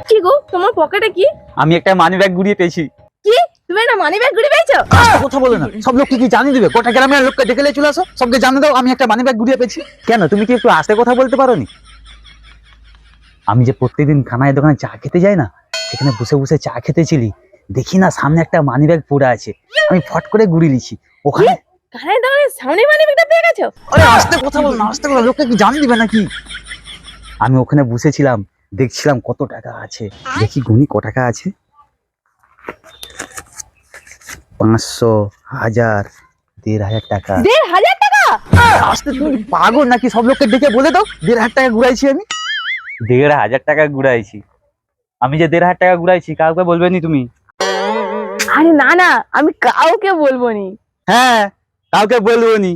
কি গো, তোমার পকেটে কি? আমি একটা মানি ব্যাগ গুড়িয়ে পেয়েছি। কি, তুমি একটা মানি ব্যাগ ঘুরে পেয়েছো? আস্তে কথা বলে না, সব লোককে কি জানিয়ে দিবে? গোটা গ্রামের লোককে ডেকে নিয়ে চলে আসো, সবকে জানিয়ে দাও আমি একটা মানি ব্যাগ ঘুরিয়ে পেয়েছি। কেন, তুমি কি একটু আস্তে কথা বলতে পারোনি? আমি যে প্রত্যেকদিন খানায় দোকানে চা খেতে যাই না, সেখানে বসে বসে চা খেতেছিলি, দেখি না সামনে একটা মানি ব্যাগ পড়ে আছে, আমি ফট করে গুড়ি নিছি ওখানে। কানের দোকানের সামনে মানি ব্যাগটা পেয়ে গেছো? আরে আস্তে কথা বল না, আস্তে কথা, লোককে কি জানিয়ে দিবে নাকি? আমি ওখানে বসেছিলাম, দেখছিলাম কত টাকা আছে, দেখি গুনি ক টাকা আছে। 500, 1000, 1500 টাকা। 1500 টাকা? আস্তে, তুমি পাগল নাকি? সব লোককে ডেকে বলে দাও 1500 টাকা ঘুরাইছি আমি। 1500 টাকা ঘুরাইছি? আমি যে 1500 টাকা ঘুরাইছি কাউকে বলবে নি তুমি? আরে না না, আমি কাউকে বলবো নি। হ্যাঁ, কাউকে বলবো নি।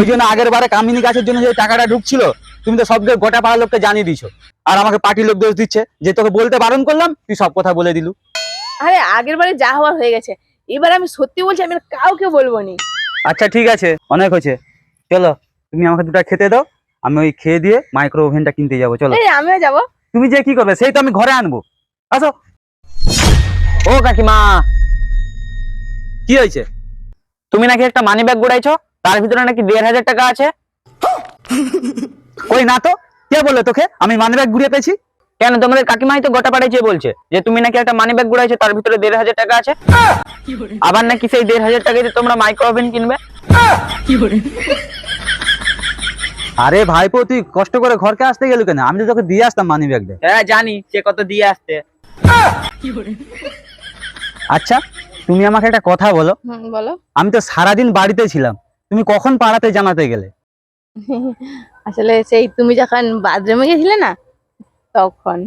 ওই জন্য আগের বারে কামিনী গাছের জন্য যে টাকাটা ঢুকছিল, তুমি তো সবকে গোটা পাড়ার লোককে জানিয়ে দিছো, আর আমাকে পার্টির লোক দোষ দিচ্ছে যে তোকে বলতে বারণ করলাম, তুই সব কথা বলে দিলু। আরে আগের বারে যা হওয়ার হয়ে গেছে, এবার আমি সত্যি বলছি, আমি আর কাউকে বলবো নি। আচ্ছা ঠিক আছে, অনেক হয়েছে, চলো তুমি আমাকে দুটা খেতে দাও, আমি ওই খেয়ে দিয়ে মাইক্রো ওভেনটা কিনতে যাবো। চলো। এই আমিও যাবো। তুমি যে কি করবে সেই তো আমি ঘরে আনবো, আসো। ও কাকিমা, কি হয়েছে? তুমি নাকি একটা মানি ব্যাগ গুড়াইছো, তার ভিতরে নাকি 1500 টাকা আছে। কই না তো, কে বললো তোকে আমি মানি ব্যাগ ঘুরিয়ে পেয়েছি? কেন, তোমাদের কাকিমাই তো গোটা পাড়ায় যেয়ে বলছে যে তুমি নাকি একটা মানি ব্যাগ গুড়াইছো, তার ভিতরে 1500 টাকা আছে। আবার নাকি সেই 1500 টাকাতে তোমরা মাইক্রো ওভেন কিনবে। আরে ভাইপো, তুই কষ্ট করে ঘরকে আসতে গেলি কেন? আমি তো তোকে দিয়ে আসতাম মানি ব্যাগটা। হ্যাঁ জানি, সে কত দিয়ে আসতে। আচ্ছা, তুমি আমাকে একটা কথা বলো, বলো। আমি তো সারাদিন বাড়িতে ছিলাম, তুমি কখন পাড়াতে জানাতে গেলে? আসলে সেই তুমি যখন বাথরুমে গেছিলে না, তখন।